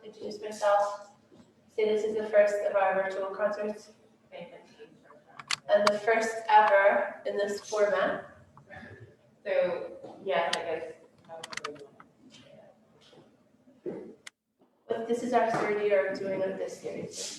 introduce myself. Say this is the first of our virtual concerts. And the first ever in this format. So, yes, I guess. But this is our third year of doing this series.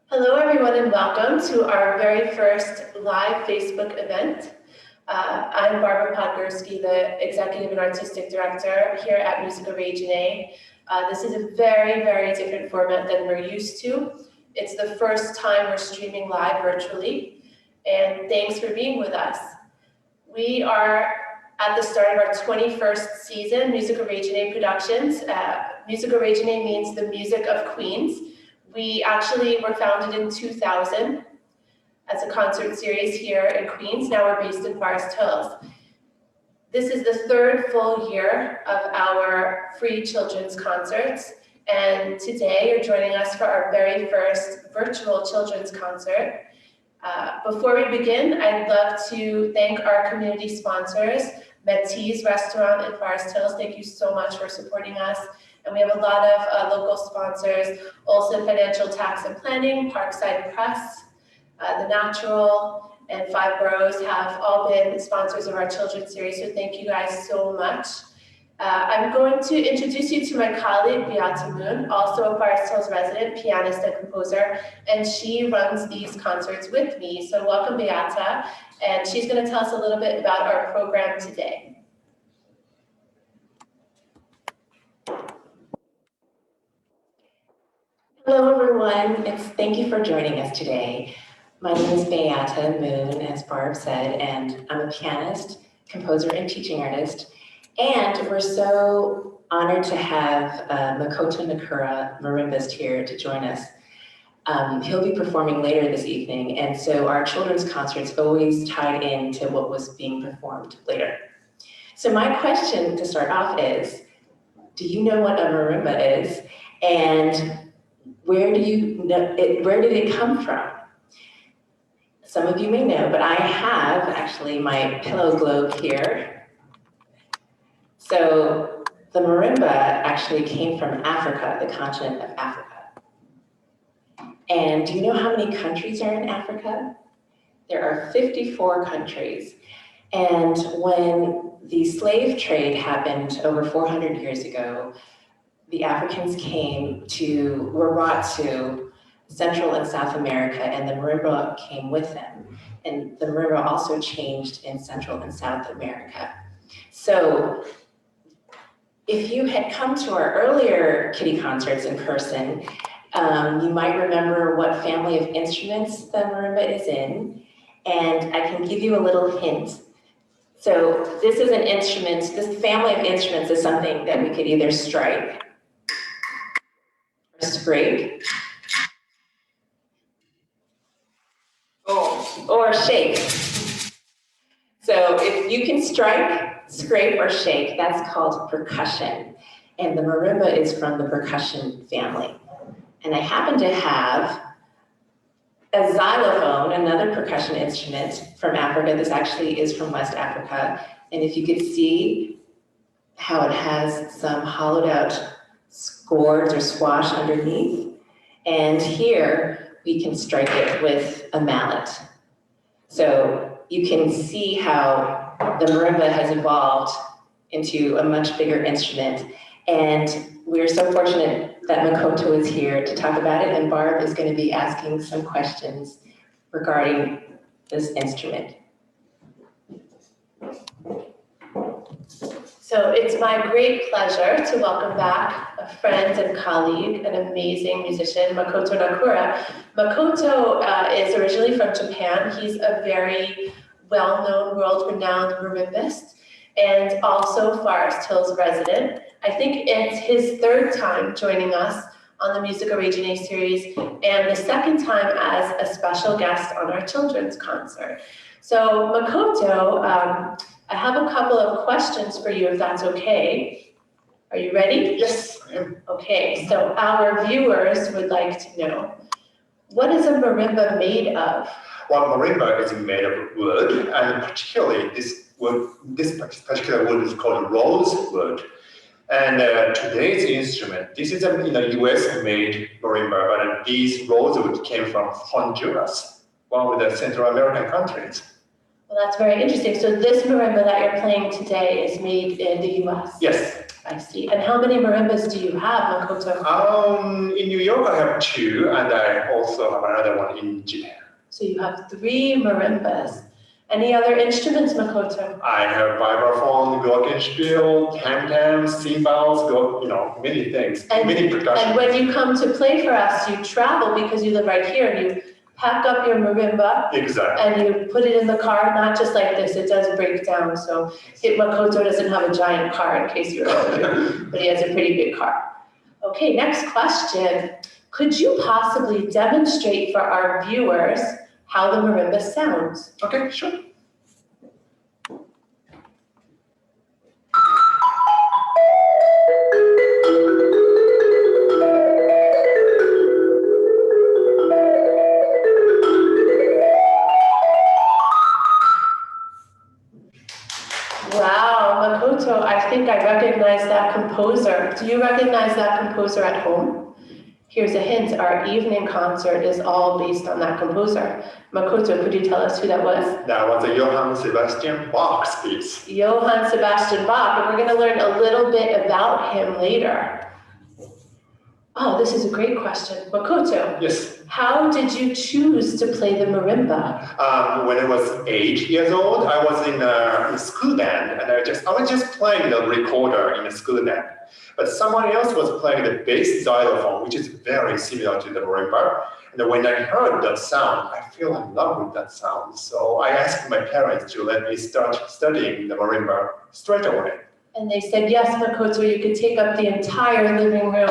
Hello everyone and welcome to our very first live Facebook event. I'm Barbara Podgurski, the Executive and Artistic Director here at Music Originated. This is a very, very different format than we're used to. It's the first time we're streaming live virtually, and thanks for being with us. We are at the start of our 21st season, Music Originated Productions. Music Originated means the music of Queens. We actually were founded in 2000 as a concert series here in Queens. Now we're based in Forest Hills. This is the third full year of our free children's concerts. And today you're joining us for our very first virtual children's concert. Before we begin, I'd love to thank our community sponsors, Métis Restaurant in Forest Hills. Thank you so much for supporting us. And we have a lot of local sponsors, Olson Financial Tax and Planning, Parkside Press, The Natural, and Five Boroughs have all been sponsors of our children's series, so thank you guys so much. I'm going to introduce you to my colleague, Beata Moon, also a Forest Hills resident, pianist and composer, and she runs these concerts with me. So welcome, Beata, and she's going to tell us a little bit about our program today. Hello everyone, thank you for joining us today. My name is Beata Moon, as Barb said, and I'm a pianist, composer, and teaching artist. And we're so honored to have Makoto Nakura, marimbist, here to join us. He'll be performing later this evening, and so our children's concerts always tied into what was being performed later. So my question to start off is, do you know what a marimba is? And where did it come from? Some of you may know, but I have actually my pillow globe here. So the marimba actually came from Africa, the continent of Africa. And do you know how many countries are in Africa? There are 54 countries. And when the slave trade happened over 400 years ago, the Africans were brought to Central and South America, and the marimba came with them. And the marimba also changed in Central and South America. So if you had come to our earlier kiddie concerts in person, you might remember what family of instruments the marimba is in. And I can give you a little hint. So this is an instrument, this family of instruments is something that we could either strike, or scrape, or shake. So if you can strike, scrape, or shake, that's called percussion. And the marimba is from the percussion family. And I happen to have a xylophone, another percussion instrument from Africa. This actually is from West Africa. And if you could see how it has some hollowed out scords or swash underneath. And here we can strike it with a mallet. So you can see how the marimba has evolved into a much bigger instrument. And we're so fortunate that Makoto is here to talk about it, and Barb is going to be asking some questions regarding this instrument. So it's my great pleasure to welcome back a friend and colleague, an amazing musician, Makoto Nakura. Makoto is originally from Japan. He's a very well-known, world-renowned marimbist and also Forest Hills resident. I think it's his third time joining us on the Music Originated series and the second time as a special guest on our children's concert. So Makoto, I have a couple of questions for you, if that's okay. Are you ready? Yes, I am. Okay, so our viewers would like to know, what is a marimba made of? Well, marimba is made of wood, and particularly this particular wood is called rosewood. And today's instrument, this is a US-made marimba, but these rosewood came from Honduras, one of the Central American countries. Well, that's very interesting. So this marimba that you're playing today is made in the US? Yes. I see. And how many marimbas do you have, Makoto? In New York, I have 2, and I also have another one in Japan. So you have 3 marimbas. Any other instruments, Makoto? I have vibraphone, glockenspiel, tam-tams, cymbals, many things, many percussion. And when you come to play for us, you travel because you live right here, and you pack up your marimba. Exactly. And you put it in the car, not just like this, it does break down. So Makoto doesn't have a giant car, in case you're wondering, but he has a pretty big car. Okay, next question. Could you possibly demonstrate for our viewers how the marimba sounds? Okay, sure. Wow, Makoto, I think I recognize that composer. Do you recognize that composer at home? Here's a hint, our evening concert is all based on that composer. Makoto, could you tell us who that was? That was a Johann Sebastian Bach's piece. Johann Sebastian Bach, and we're going to learn a little bit about him later. Oh, this is a great question. Makoto, Yes. how did you choose to play the marimba? When I was 8 years old, I was in a school band, and I was just playing the recorder in a school band. But someone else was playing the bass xylophone, which is very similar to the marimba. And when I heard that sound, I fell in love with that sound. So I asked my parents to let me start studying the marimba straight away. And they said, yes, Makoto, you could take up the entire living room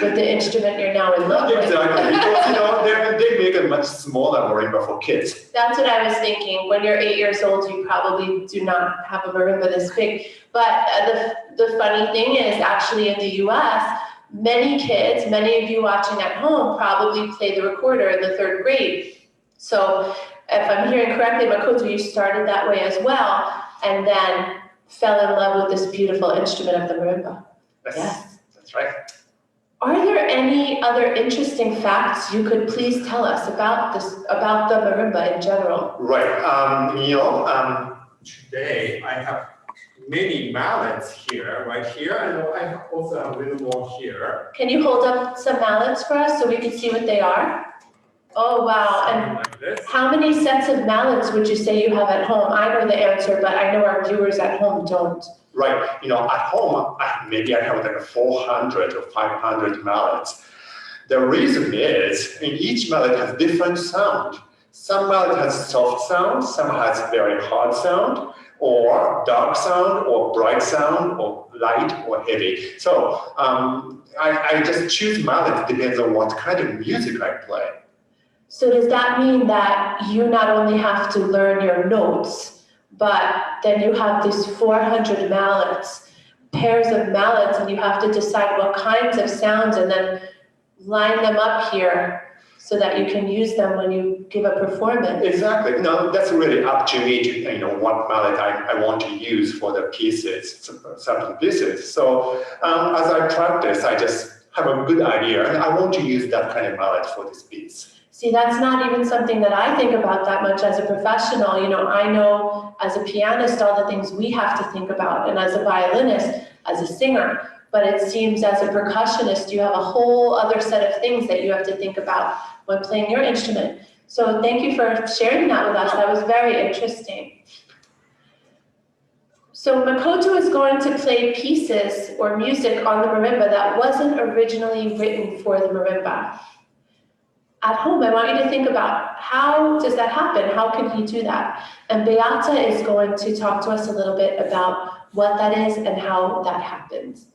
with the instrument you're now in love with. Exactly, because they make a much smaller marimba for kids. That's what I was thinking. When you're 8 years old, you probably do not have a marimba this big. But the funny thing is, actually in the US, many kids, many of you watching at home, probably play the recorder in the 3rd grade. So if I'm hearing correctly, Makoto, you started that way as well, and then fell in love with this beautiful instrument of the marimba. Yes. That's right. Are there any other interesting facts you could please tell us about the marimba in general? Right. Today I have many mallets here, right here, and I also have a little more here. Can you hold up some mallets for us so we can see what they are? Oh, wow. And Like this. how many sets of mallets would you say you have at home? I know the answer, but I know our viewers at home don't. Right. At home, maybe I have like 400 or 500 mallets. The reason is, each mallet has different sound. Some mallet has soft sound, some has very hard sound. or dark sound, or bright sound, or light, or heavy. So I just choose mallet depends on what kind of music I play. So does that mean that you not only have to learn your notes, but then you have these 400 mallets, pairs of mallets, and you have to decide what kinds of sounds and then line them up here so that you can use them when you give a performance? Exactly. No, that's really up to me to what mallet I want to use for the pieces, some pieces. So as I practice, I just have a good idea, and I want to use that kind of mallet for this piece. See, that's not even something that I think about that much as a professional. I know as a pianist all the things we have to think about, and as a violinist, as a singer. But it seems as a percussionist, you have a whole other set of things that you have to think about when playing your instrument. So thank you for sharing that with us. That was very interesting. So Makoto is going to play pieces or music on the marimba that wasn't originally written for the marimba. At home, I want you to think about how does that happen? How can he do that? And Beata is going to talk to us a little bit about what that is and how that happens.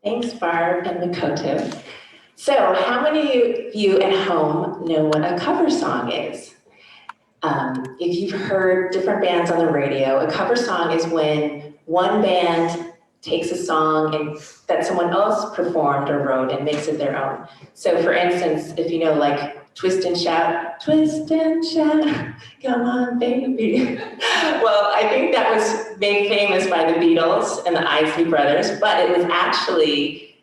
Thanks, Barb and Makoto. So how many of you at home know what a cover song is? If you've heard different bands on the radio, a cover song is when one band takes a song that someone else performed or wrote and makes it their own. So for instance, if you know like Twist and Shout, come on baby. Well, I think that was made famous by the Beatles and the Isley Brothers, but it was actually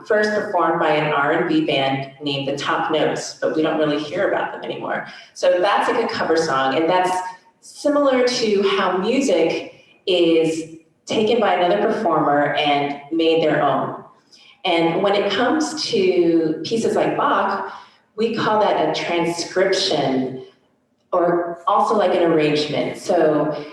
first performed by an R&B band named the Top Notes, but we don't really hear about them anymore. So that's like a cover song, and that's similar to how music is taken by another performer and made their own. And when it comes to pieces like Bach, we call that a transcription, or also like an arrangement. So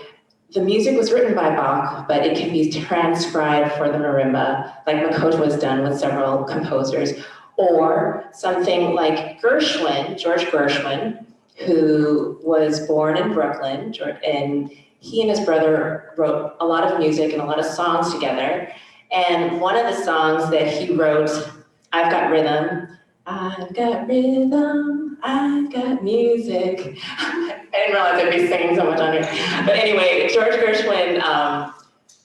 the music was written by Bach, but it can be transcribed for the marimba, like Makoto has done with several composers, or something like Gershwin, George Gershwin, who was born in Brooklyn, and he and his brother wrote a lot of music and a lot of songs together. And one of the songs that he wrote, I've Got Rhythm, I've got rhythm, I've got music. I didn't realize I'd be singing so much on it. But anyway, George Gershwin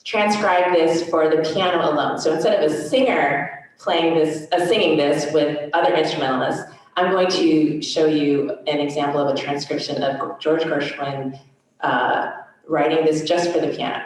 transcribed this for the piano alone. So instead of a singer singing this with other instrumentalists, I'm going to show you an example of a transcription of George Gershwin writing this just for the piano.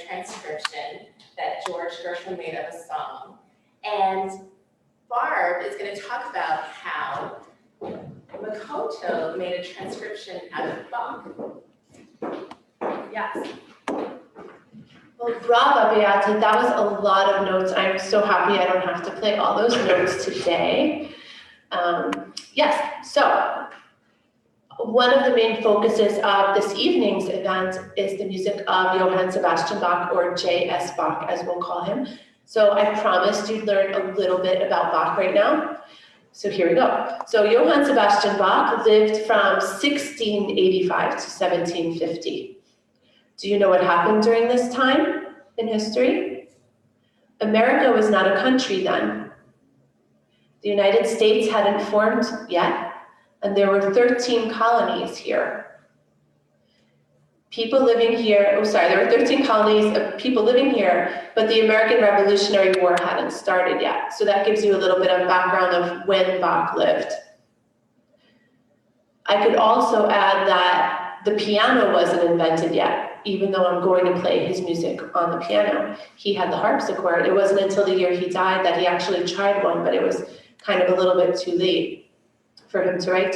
Transcription that George Gershwin made of a song. And Barb is going to talk about how Makoto made a transcription out of Bach. Well, bravo, Beata. That was a lot of notes. I'm so happy I don't have to play all those notes today. Yes, so one of the main focuses of this evening's event is the music of Johann Sebastian Bach, or J.S. Bach, as we'll call him. So I promised you'd learn a little bit about Bach right now. So here we go. So Johann Sebastian Bach lived from 1685 to 1750. Do you know what happened during this time in history? America was not a country then. The United States hadn't formed yet, and there were 13 colonies here. There were 13 colonies of people living here, but the American Revolutionary War hadn't started yet. So that gives you a little bit of background of when Bach lived. I could also add that the piano wasn't invented yet, even though I'm going to play his music on the piano. He had the harpsichord. It wasn't until the year he died that he actually tried one, but it was kind of a little bit too late for him to write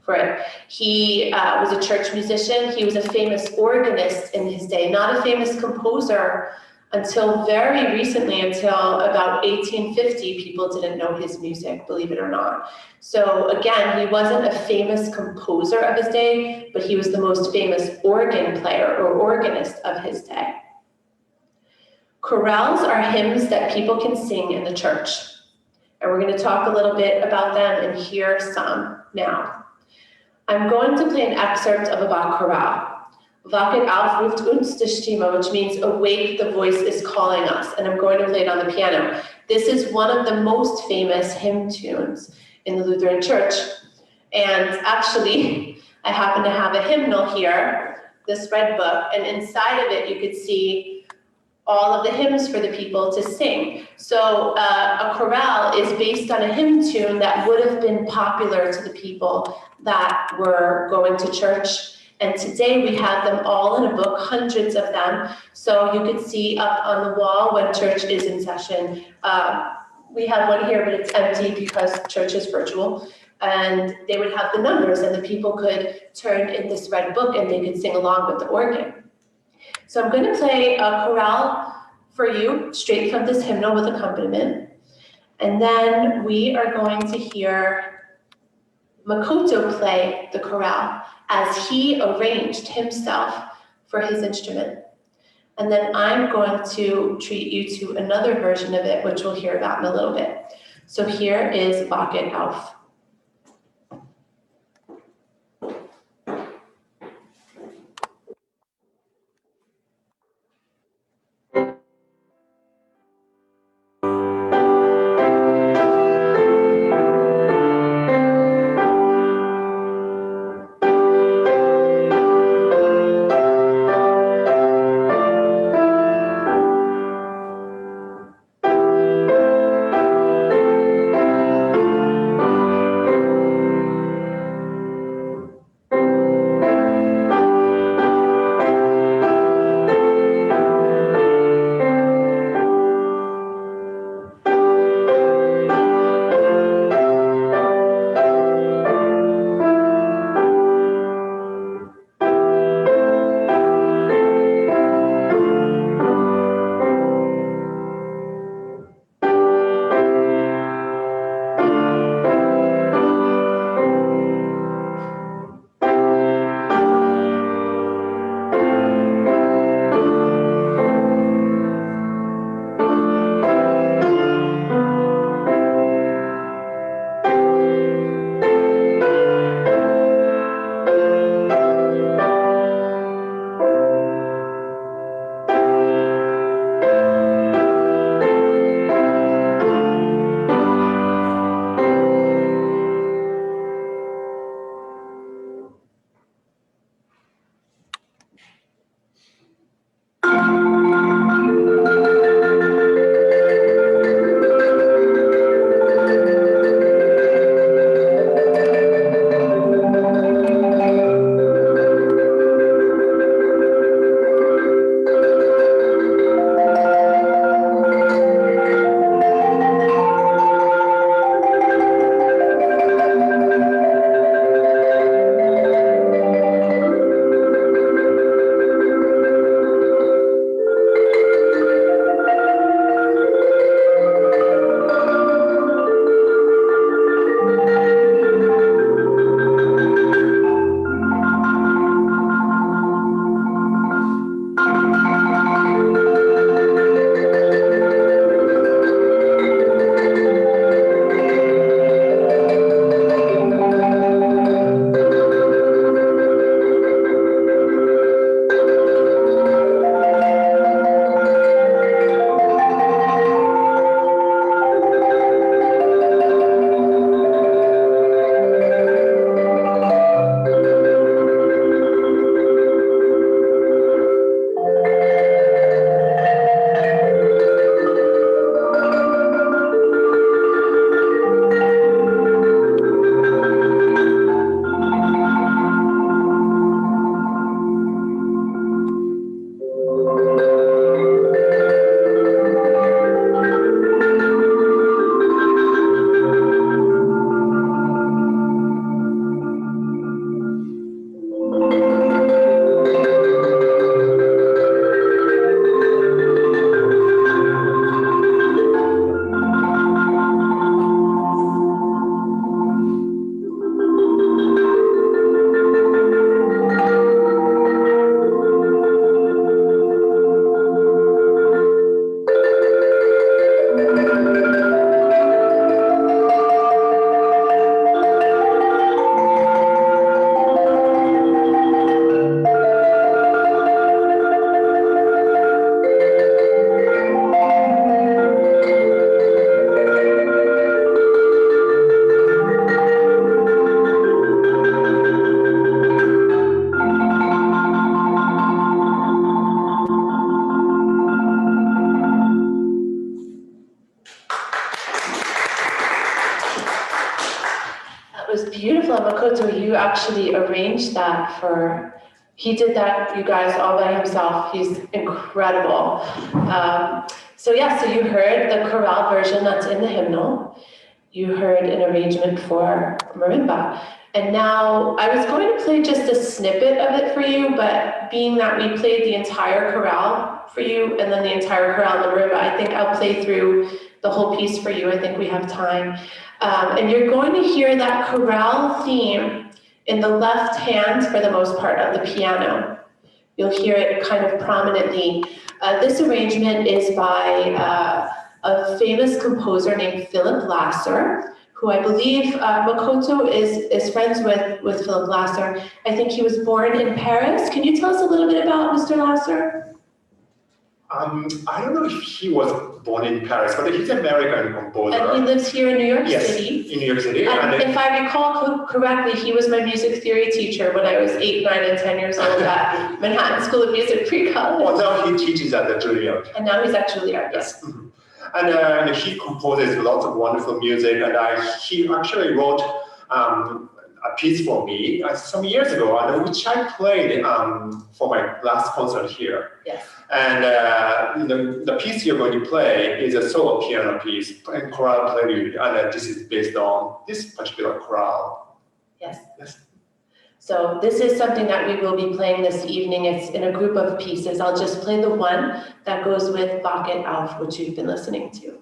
for it. He was a church musician. He was a famous organist in his day, not a famous composer until very recently, until about 1850, people didn't know his music, believe it or not. So again, he wasn't a famous composer of his day, but he was the most famous organ player or organist of his day. Chorales are hymns that people can sing in the church. And we're going to talk a little bit about them and hear some now. I'm going to play an excerpt of a Bach chorale. Wachet auf, ruft uns die Stimme, which means awake, the voice is calling us. And I'm going to play it on the piano. This is one of the most famous hymn tunes in the Lutheran Church. And actually, I happen to have a hymnal here, this red book, and inside of it you could see all of the hymns for the people to sing. So a chorale is based on a hymn tune that would have been popular to the people that were going to church. And today we have them all in a book, hundreds of them. So you could see up on the wall when church is in session. We have one here, but it's empty because church is virtual. And they would have the numbers, and the people could turn in this red book and they could sing along with the organ. So I'm going to play a chorale for you straight from this hymnal with accompaniment. And then we are going to hear Makoto play the chorale as he arranged himself for his instrument. And then I'm going to treat you to another version of it, which we'll hear about in a little bit. So here is Wachet auf. was beautiful. Makoto, you actually arranged that he did that, you guys, all by himself. He's incredible. So you heard the chorale version that's in the hymnal. You heard an arrangement for Marimba. And now I was going to play just a snippet of it for you, but being that we played the entire chorale for you and then the entire chorale in the marimba, I think I'll play through the whole piece for you. I think we have time. And you're going to hear that chorale theme in the left hand for the most part of the piano. You'll hear it kind of prominently. This arrangement is by a famous composer named Philip Lasser, who I believe Makoto is friends with Philip Lasser. I think he was born in Paris. Can you tell us a little bit about Mr. Lasser? I don't know if he was born in Paris, but he's an American composer. And he lives here in New York Yes, City. in New York City. And if I recall correctly, he was my music theory teacher when I was 8, 9, and 10 years old at Manhattan School of Music pre-college. Well, now he teaches at the Juilliard. And now he's at Juilliard, yes. Mm-hmm. And he composes lots of wonderful music, and he actually wrote a piece for me some years ago, and which I played for my last concert here. Yes. And the piece you're going to play is a solo piano piece and chorale prelude, and this is based on this particular chorale. Yes. Yes. So this is something that we will be playing this evening. It's in a group of pieces. I'll just play the one that goes with Bach and Auf, which you've been listening to.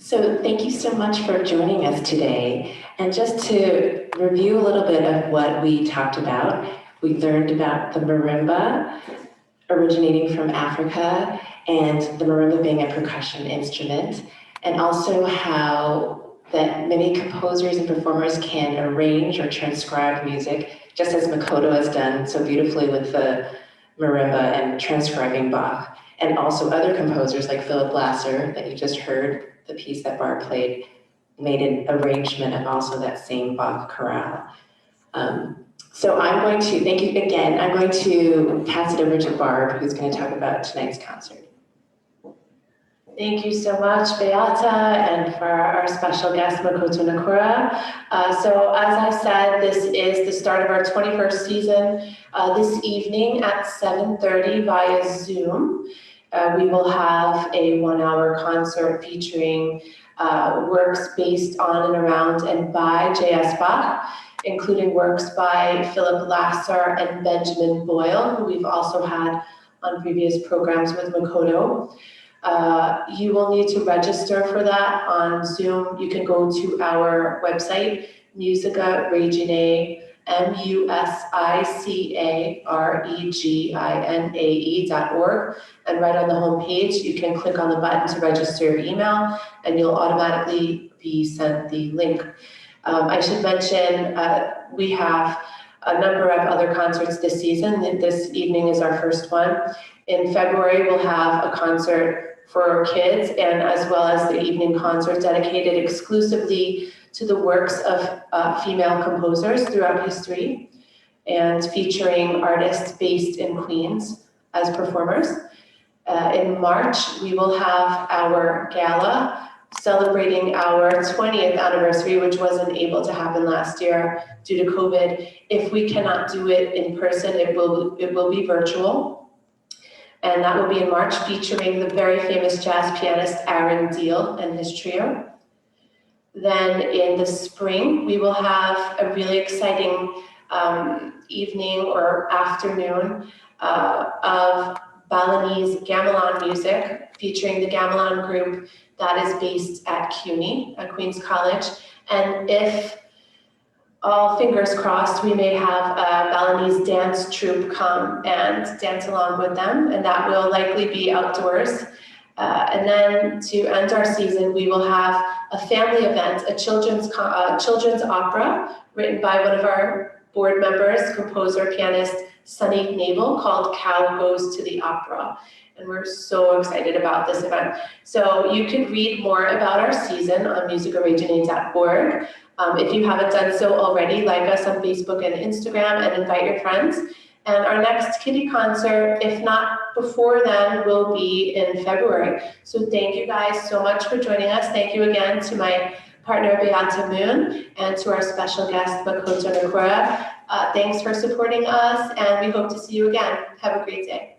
So thank you so much for joining us today. And just to review a little bit of what we talked about, we learned about the marimba originating from Africa and the marimba being a percussion instrument, and also how that many composers and performers can arrange or transcribe music, just as Makoto has done so beautifully with the marimba and transcribing Bach, and also other composers like Philip Lasser that you just heard, the piece that Barb played, made an arrangement of also that same Bach chorale. So I'm going to, thank you again, I'm going to pass it over to Barb, who's going to talk about tonight's concert. Thank you so much, Beata, and for our special guest, Makoto Nakura. So as I said, this is the start of our 21st season. This evening at 7:30 via Zoom, we will have a 1-hour concert featuring works based on and around and by J.S. Bach, including works by Philip Lasser and Benjamin Boyle, who we've also had on previous programs with Makoto. You will need to register for that on Zoom. You can go to our website, Musica Reginae, MUSICAREGINAE.org, and right on the home page, you can click on the button to register your email, and you'll automatically be sent the link. I should mention we have a number of other concerts this season. This evening is our first one. In February, we'll have a concert for kids, and as well as the evening concert dedicated exclusively to the works of female composers throughout history, and featuring artists based in Queens as performers. In March, we will have our gala celebrating our 20th anniversary, which wasn't able to happen last year due to COVID. If we cannot do it in person, it will be virtual. And that will be in March, featuring the very famous jazz pianist Aaron Deal and his trio. Then in the spring, we will have a really exciting evening or afternoon of Balinese gamelan music, featuring the gamelan group that is based at CUNY, at Queens College. And if all fingers crossed, we may have a Balinese dance troupe come and dance along with them, and that will likely be outdoors. And then to end our season, we will have a family event, a children's opera written by one of our board members, composer, pianist, Sunny Navel, called Cow Goes to the Opera. And we're so excited about this event. So you can read more about our season on musicoriginated.org. If you haven't done so already, like us on Facebook and Instagram and invite your friends. And our next kiddie concert, if not before then, will be in February. So thank you guys so much for joining us. Thank you again to my partner, Beata Moon, and to our special guest, Makoto Nakura. Thanks for supporting us, and we hope to see you again. Have a great day.